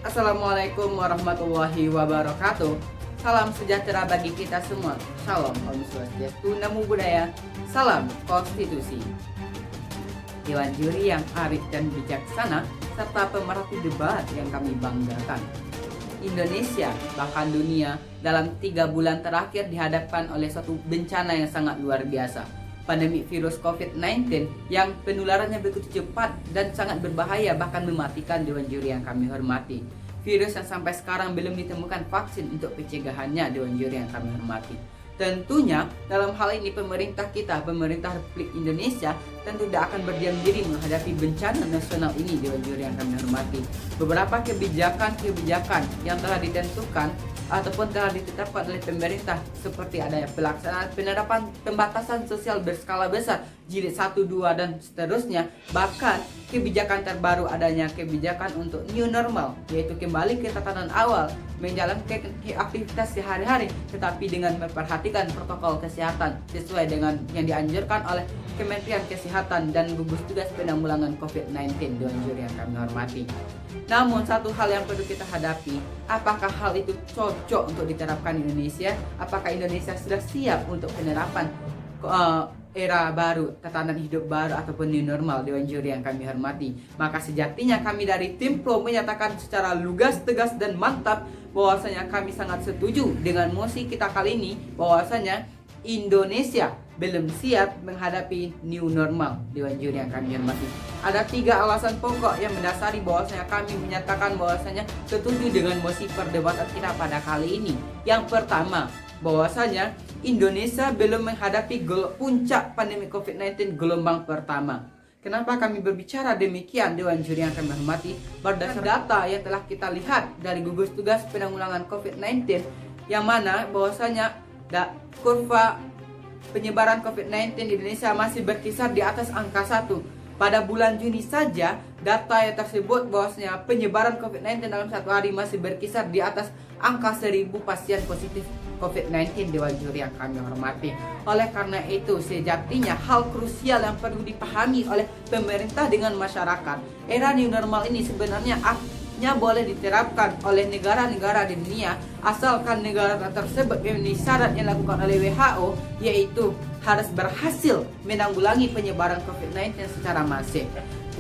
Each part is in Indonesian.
Assalamualaikum warahmatullahi wabarakatuh. Salam sejahtera bagi kita semua. Shalom Om Swastiastu, Namo Buddhaya. Salam Konstitusi. Dewan juri yang arif dan bijaksana serta pemerhati debat yang kami banggakan. Indonesia bahkan dunia dalam 3 bulan terakhir dihadapkan oleh suatu bencana yang sangat luar biasa. Pandemi virus COVID-19 yang penularannya begitu cepat dan sangat berbahaya, bahkan mematikan Dewan Juri yang kami hormati. Virus yang sampai sekarang belum ditemukan vaksin untuk pencegahannya, Dewan Juri yang kami hormati. Tentunya dalam hal ini pemerintah Republik Indonesia tentu tidak akan berdiam diri menghadapi bencana nasional ini, Dewan Juri yang kami hormati. Beberapa kebijakan yang telah ditentukan ataupun telah ditetapkan oleh pemerintah, seperti adanya pelaksanaan penerapan pembatasan sosial berskala besar jilid 1, 2 dan seterusnya. Bahkan kebijakan terbaru adanya kebijakan untuk new normal, yaitu kembali ke tatanan awal menjalankan aktivitas sehari-hari tetapi dengan memperhatikan protokol kesehatan sesuai dengan yang dianjurkan oleh Kementerian Kesehatan dan gugus tugas penanggulangan COVID-19, Dewan Juri yang kami hormati. Namun satu hal yang perlu kita hadapi, apakah hal itu cocok untuk diterapkan di Indonesia? Apakah Indonesia sudah siap untuk penerapan era baru, tatanan hidup baru ataupun new normal, Dewan Juri yang kami hormati? Maka sejatinya kami dari tim Pro menyatakan secara lugas, tegas dan mantap bahwasanya kami sangat setuju dengan mosi kita kali ini, bahwasanya Indonesia belum siap menghadapi new normal, Dewan Juri yang kami hormati. Ada 3 alasan pokok yang mendasari bahwasanya kami menyatakan bahwasanya setuju dengan mosi perdebatan kita pada kali ini. Yang pertama, bahwasanya Indonesia belum menghadapi puncak pandemi COVID-19 gelombang pertama. Kenapa kami berbicara demikian, Dewan Juri yang kami hormati? Berdasarkan data yang telah kita lihat dari gugus tugas penanggulangan COVID-19, yang mana bahwasanya kurva penyebaran COVID-19 di Indonesia masih berkisar di atas angka 1. Pada bulan Juni saja, data yang tersebut bahwasanya penyebaran COVID-19 dalam satu hari masih berkisar di atas angka 1000 pasien positif COVID-19, Dewan Juri yang kami hormati. Oleh karena itu, sejatinya hal krusial yang perlu dipahami oleh pemerintah dengan masyarakat, era new normal ini sebenarnya boleh diterapkan oleh negara-negara di dunia asalkan negara tersebut memenuhi syarat yang dilakukan oleh WHO, yaitu harus berhasil menanggulangi penyebaran COVID-19 secara masif.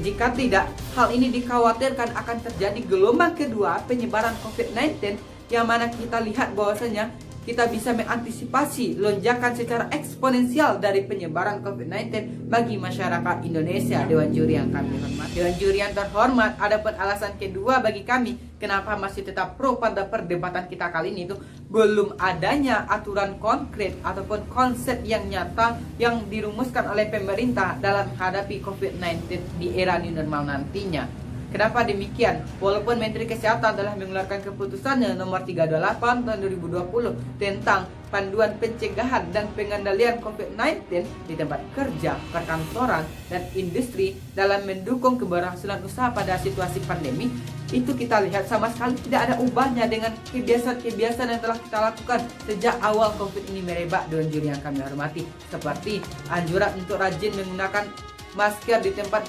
Jika tidak, hal ini dikhawatirkan akan terjadi gelombang kedua penyebaran COVID-19, yang mana kita lihat bahwasanya kita bisa mengantisipasi lonjakan secara eksponensial dari penyebaran COVID-19 bagi masyarakat Indonesia, Dewan Juri yang kami hormati. Dewan Juri yang terhormat, ada pun alasan kedua bagi kami kenapa masih tetap pro pada perdebatan kita kali ini, itu belum adanya aturan konkret ataupun konsep yang nyata yang dirumuskan oleh pemerintah dalam menghadapi COVID-19 di era new normal nantinya. Kenapa demikian? Walaupun Menteri Kesehatan telah mengeluarkan keputusannya nomor 328 tahun 2020 tentang panduan pencegahan dan pengendalian COVID-19 di tempat kerja, perkantoran, dan industri dalam mendukung keberhasilan usaha pada situasi pandemi, itu kita lihat sama sekali tidak ada ubahnya dengan kebiasaan-kebiasaan yang telah kita lakukan sejak awal COVID ini merebak, Dewan Juri yang kami hormati. Seperti anjuran untuk rajin menggunakan masker di tempat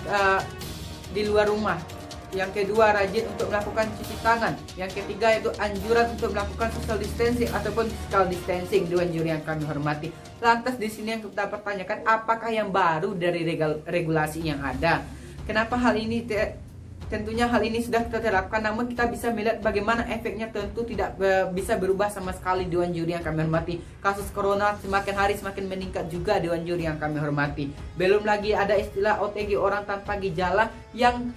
di luar rumah. Yang kedua, rajin untuk melakukan cuci tangan. Yang ketiga, yaitu anjuran untuk melakukan social distancing ataupun physical distancing, Dewan Juri yang kami hormati. Lantas di sini yang kita pertanyakan, apakah yang baru dari regulasi yang ada? Kenapa hal ini tentunya hal ini sudah kita terapkan, namun kita bisa melihat bagaimana efeknya tentu tidak bisa berubah sama sekali, Dewan Juri yang kami hormati. Kasus corona semakin hari semakin meningkat juga, Dewan Juri yang kami hormati. Belum lagi ada istilah OTG, orang tanpa gejala, yang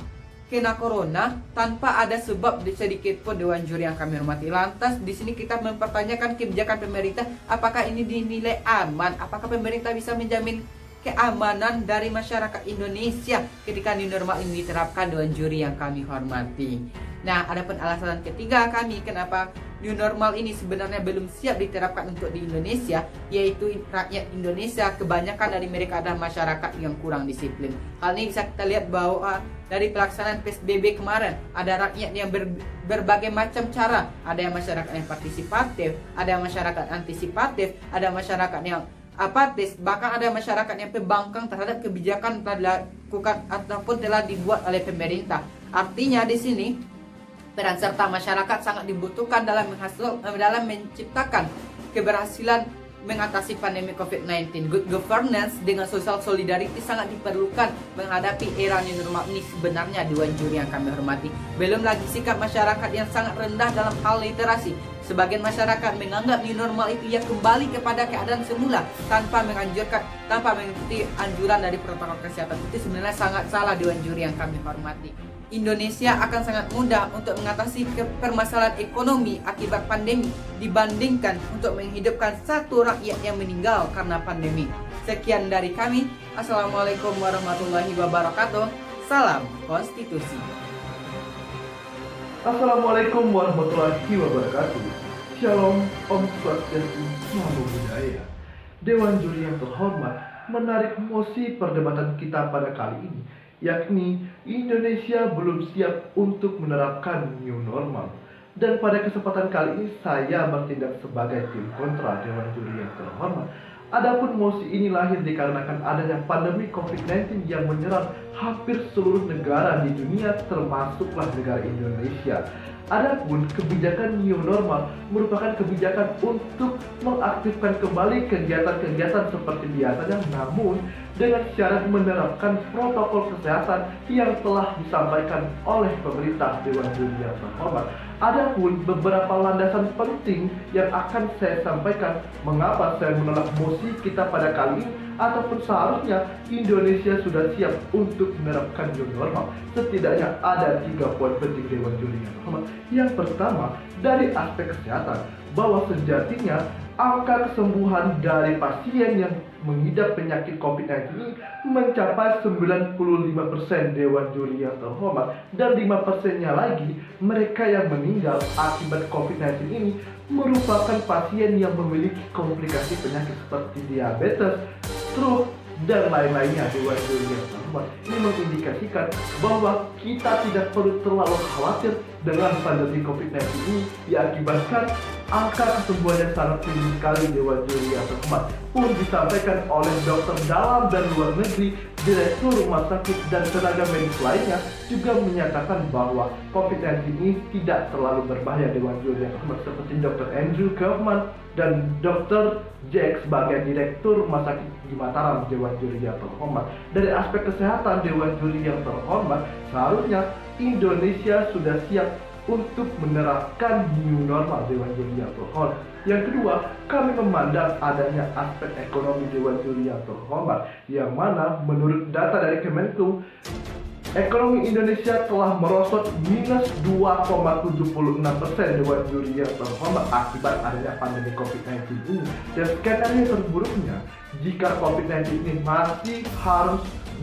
kena corona tanpa ada sebab sedikit pun, Dewan Juri yang kami hormati. Lantas di sini kita mempertanyakan kebijakan pemerintah, apakah ini dinilai aman? Apakah pemerintah bisa menjamin keamanan dari masyarakat Indonesia ketika new normal ini diterapkan, Dewan Juri yang kami hormati? Nah, adapun alasan ketiga kami kenapa new normal ini sebenarnya belum siap diterapkan untuk di Indonesia, yaitu rakyat Indonesia kebanyakan dari mereka adalah masyarakat yang kurang disiplin. Hal ini bisa kita lihat bahwa dari pelaksanaan PSBB kemarin, ada rakyat yang berbagai macam cara. Ada yang masyarakat yang partisipatif, ada yang masyarakat antisipatif, ada masyarakat yang apatis, bahkan ada masyarakat yang pembangkang terhadap kebijakan telah dilakukan ataupun telah dibuat oleh pemerintah. Artinya di sini Peran serta masyarakat sangat dibutuhkan dalam menciptakan keberhasilan mengatasi pandemi COVID-19. Good governance dengan social solidarity sangat diperlukan menghadapi era new normal ini sebenarnya, Dewan Juri yang kami hormati. Belum lagi sikap masyarakat yang sangat rendah dalam hal literasi. Sebagian masyarakat menganggap new normal itu ya kembali kepada keadaan semula tanpa mengikuti anjuran dari protokol kesehatan. Itu sebenarnya sangat salah, Dewan Juri yang kami hormati. Indonesia akan sangat mudah untuk mengatasi permasalahan ekonomi akibat pandemi dibandingkan untuk menghidupkan satu rakyat yang meninggal karena pandemi. Sekian dari kami. Assalamualaikum warahmatullahi wabarakatuh. Salam konstitusi. Assalamualaikum warahmatullahi wabarakatuh. Shalom, Om Swastiastu, Namo Buddhaya. Dewan Juri yang terhormat, menarik mosi perdebatan kita pada kali ini, yakni Indonesia belum siap untuk menerapkan new normal. Dan pada kesempatan kali ini saya bertindak sebagai tim kontra Dewan Juri yang terhormat. Adapun mosi ini lahir dikarenakan adanya pandemi COVID-19 yang menyerang hampir seluruh negara di dunia, termasuklah negara Indonesia. Adapun kebijakan new normal merupakan kebijakan untuk mengaktifkan kembali kegiatan-kegiatan seperti biasanya, namun dengan syarat menerapkan protokol kesehatan yang telah disampaikan oleh pemerintah. Dewan Juri yang terhormat, adapun beberapa landasan penting yang akan saya sampaikan mengapa saya menolak mosi kita pada kali ini, ataupun seharusnya Indonesia sudah siap untuk menerapkan new normal. Setidaknya ada 3 poin penting Dewan Juri yang terhormat. Yang pertama, dari aspek kesehatan, bahwa sejatinya angka kesembuhan dari pasien yang mengidap penyakit COVID-19 ini mencapai 95% Dewan Juri yang terhormat, dan 5%-nya lagi mereka yang meninggal akibat COVID-19 ini merupakan pasien yang memiliki komplikasi penyakit seperti diabetes, stroke, dan lain-lainnya. Dewan Juri yang terhormat, ini mengindikasikan bahwa kita tidak perlu terlalu khawatir dengan pandemi COVID-19 ini diakibatkan angka kesembuhan yang sangat tinggi sekali. Dewan Juri yang terhormat pun disampaikan oleh dokter dalam dan luar negeri, direktur rumah sakit, dan tenaga medis lainnya juga menyatakan bahwa COVID-19 ini tidak terlalu berbahaya. Dewan Juri yang terhormat, seperti Dr. Andrew Kaufman dan Dr. Jack sebagai direktur rumah sakit di Mataram. Dewan Juri yang terhormat, dari aspek kesehatan Dewan Juri yang terhormat, seharusnya Indonesia sudah siap untuk menerapkan new normal. Dewan Juri yang terhormat. Yang kedua, kami memandang adanya aspek ekonomi. Dewan Juri yang terhormat, yang mana menurut data dari Kemenku, ekonomi Indonesia telah merosot minus 2,76%. Dewan Juri yang terhormat, akibat adanya pandemi COVID-19 ini. Dan skenario terburuknya, jika COVID-19 ini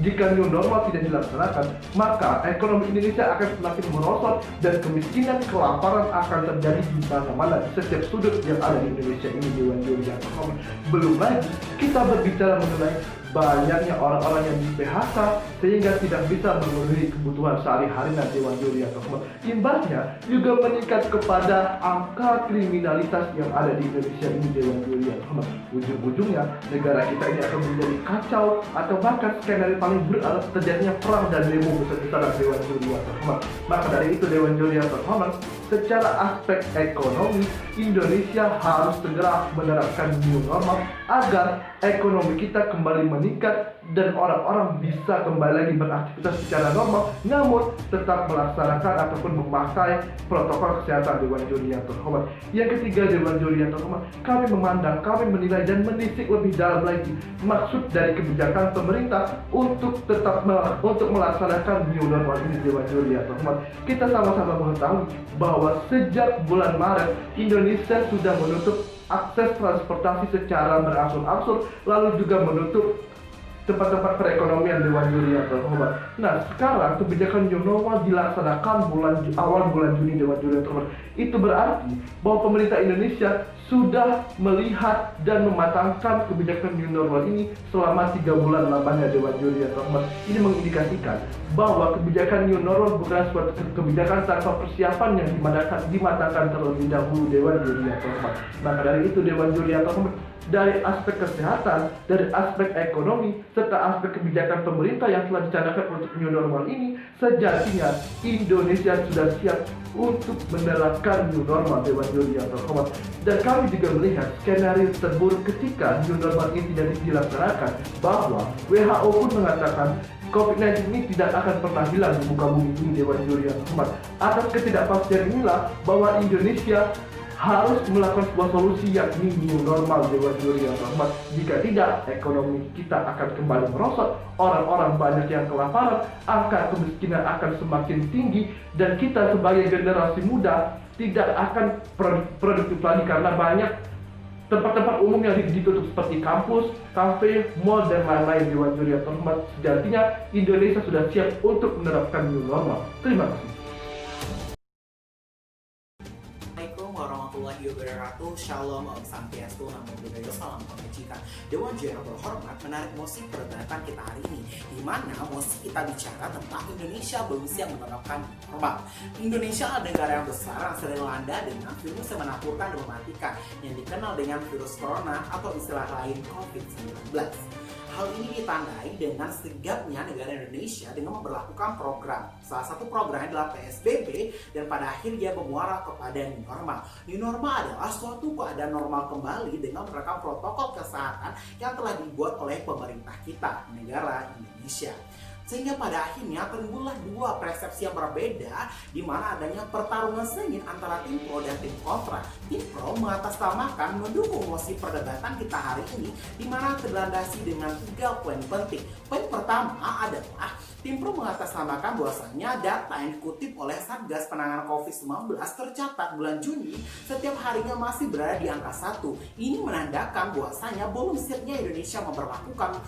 jika new normal tidak dilaksanakan, maka ekonomi Indonesia akan semakin merosot dan kemiskinan, kelaparan akan terjadi di mana-mana, di setiap sudut yang ada di Indonesia ini. Dewan Juri yang terhormat, belum lagi kita berbicara mengenai banyaknya orang-orang yang di PHK sehingga tidak bisa memenuhi kebutuhan sehari-hari. Dewan Juri yang terhormat, imbasnya juga meningkat kepada angka kriminalitas yang ada di Indonesia ini. Dewan Juri yang terhormat, ujung-ujungnya negara kita ini akan menjadi kacau, atau bahkan skenario paling buruk adalah terjadinya perang dan demo besar-besaran. Dewan Juri yang terhormat, maka dari itu Dewan Juri yang terhormat, secara aspek ekonomi Indonesia harus segera menerapkan new normal agar ekonomi kita kembali meningkat dan orang-orang bisa kembali lagi beraktivitas secara normal, namun tetap melaksanakan ataupun memakai protokol kesehatan. Dewan Juri yang terhormat, yang ketiga Dewan Juri yang terhormat, kami menilai dan menelisik lebih dalam lagi maksud dari kebijakan pemerintah untuk melaksanakan new normal ini. Dewan Juri yang terhormat, kita sama-sama mengetahui bahwa sejak bulan Maret Indonesia sudah menutup akses transportasi secara berangsur-angsur, lalu juga menutup tempat-tempat perekonomian. Dewan Juri yang terhormat, nah sekarang kebijakan new normal dilaksanakan awal bulan Juni. Dewan Juri yang terhormat, itu berarti bahwa pemerintah Indonesia sudah melihat dan mematangkan kebijakan new normal ini selama 3 bulan lamanya. Dewan Juri yang terhormat, ini mengindikasikan bahwa kebijakan new normal bukan suatu kebijakan tanpa persiapan yang dimatangkan terlebih dahulu. Dewan Juri yang terhormat, maka dari itu Dewan Juri yang terhormat, dari aspek kesehatan, dari aspek ekonomi, serta aspek kebijakan pemerintah yang telah dicanangkan untuk new normal ini, sejatinya Indonesia sudah siap untuk menerapkan new normal, Dewan Juri yang terhormat. Dan kami juga melihat skenario terburuk ketika new normal ini tidak dilaksanakan, bahwa WHO pun mengatakan COVID-19 ini tidak akan pernah hilang di muka bumi ini, Dewan Juri yang terhormat. Atas ketidakpastian inilah bahwa Indonesia harus melakukan sebuah solusi, yakni new normal, Dewan Juri yang terhormat. Jika tidak, ekonomi kita akan kembali merosot, orang-orang banyak yang kelaparan, angka kemiskinan akan semakin tinggi, dan kita sebagai generasi muda tidak akan produktif lagi karena banyak tempat-tempat umum yang ditutup seperti kampus, kafe, mall, dan lain-lain, Dewan Juri yang terhormat. Sejatinya Indonesia sudah siap untuk menerapkan new normal. Terima kasih. Assalamualaikum warahmatullahi wabarakatuh. Shalom, Om Santiastu, Namo Buddhaya, salam kebajikan. Dewan Juri yang terhormat, menarik mosi perdebatan kita hari ini, di mana mosi kita bicara tentang Indonesia belum siap menerapkan normal. Indonesia adalah negara yang besar yang sering dilanda dengan virus yang menakutkan dan mematikan, yang dikenal dengan virus corona atau istilah lain COVID-19. Hal ini ditandai dengan sigapnya negara Indonesia dengan memberlakukan program. Salah satu programnya adalah PSBB, dan pada akhirnya bermuara kepada new normal. New normal adalah suatu keadaan normal kembali dengan menerapkan protokol kesehatan yang telah dibuat oleh pemerintah kita, negara Indonesia. Sehingga pada akhirnya timbullah dua persepsi yang berbeda, di mana adanya pertarungan sengit antara tim pro dan tim kontra. Tim pro mengatasnamakan mendukung mosi perdebatan kita hari ini, di mana terlandasi dengan 3 poin penting. Poin pertama adalah tim pro mengatasnamakan bahwasanya data yang dikutip oleh Satgas Penanganan COVID-19 tercatat bulan Juni setiap harinya masih berada di angka 1. Ini menandakan bahwasanya belum siapnya Indonesia memperlakukan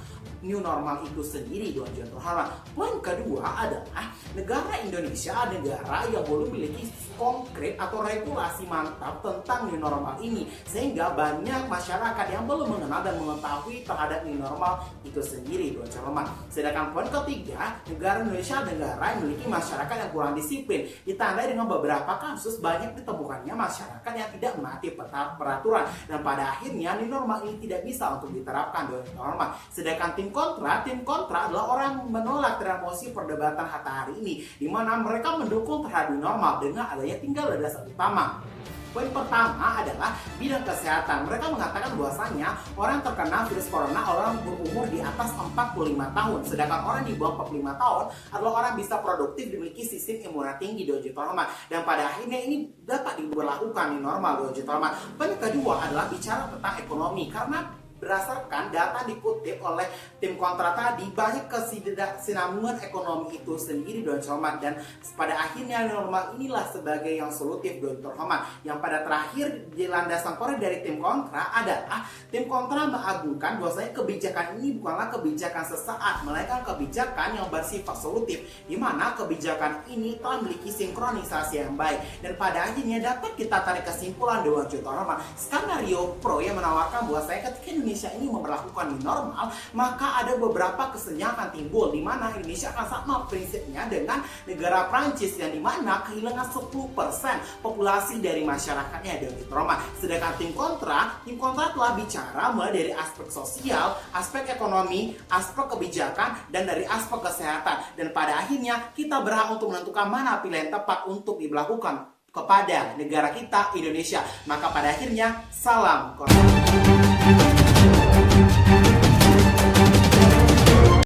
new normal itu sendiri, Dewan Juri terhormat. Poin kedua adalah negara Indonesia negara yang belum memiliki konkret atau regulasi mantap tentang new normal ini, sehingga banyak masyarakat yang belum mengenal dan mengetahui terhadap new normal itu sendiri, Dewan Juri terhormat. Sedangkan poin ketiga, negara Indonesia negara yang memiliki masyarakat yang kurang disiplin, ditandai dengan beberapa kasus banyak ditemukannya masyarakat yang tidak menaati peraturan, dan pada akhirnya new normal ini tidak bisa untuk diterapkan, Dewan Juri terhormat. Sedangkan tim kontra adalah orang yang menolak terhadap mosi perdebatan hari ini, di mana mereka mendukung terhadap new normal dengan adanya tinggal ada dasar utama. Poin pertama adalah bidang kesehatan. Mereka mengatakan bahwasanya orang terkena virus corona orang berumur di atas 45 tahun, sedangkan orang di bawah 45 tahun adalah orang bisa produktif, dimiliki sistem imunitas tinggi, Dewan Juri terhormat. Dan pada akhirnya ini dapat diberlakukan di normal, Dewan Juri terhormat. Poin kedua adalah bicara tentang ekonomi, karena berdasarkan data dikutip oleh tim kontra tadi, banyak kesinambungan ekonomi itu sendiri, Dewan terhormat, dan pada akhirnya normal inilah sebagai yang solutif, Dewan terhormat. Yang pada terakhir di landasan korek dari tim kontra adalah tim kontra mengagungkan bahwasanya kebijakan ini bukanlah kebijakan sesaat, melainkan kebijakan yang bersifat solutif, di mana kebijakan ini telah memiliki sinkronisasi yang baik. Dan pada akhirnya dapat kita tarik kesimpulan, Dewan terhormat, skenario pro yang menawarkan bahwasanya ketika Indonesia ini memperlakukan new normal, maka ada beberapa kesenjangan timbul, di mana Indonesia akan sama prinsipnya dengan negara Prancis, yang dimana kehilangan 10% populasi dari masyarakatnya, Dewan terhormat. Sedangkan tim kontra telah bicara mulai dari aspek sosial, aspek ekonomi, aspek kebijakan, dan dari aspek kesehatan. Dan pada akhirnya kita berhak untuk menentukan mana pilihan tepat untuk diberlakukan kepada negara kita, Indonesia. Maka pada akhirnya salam korupsi.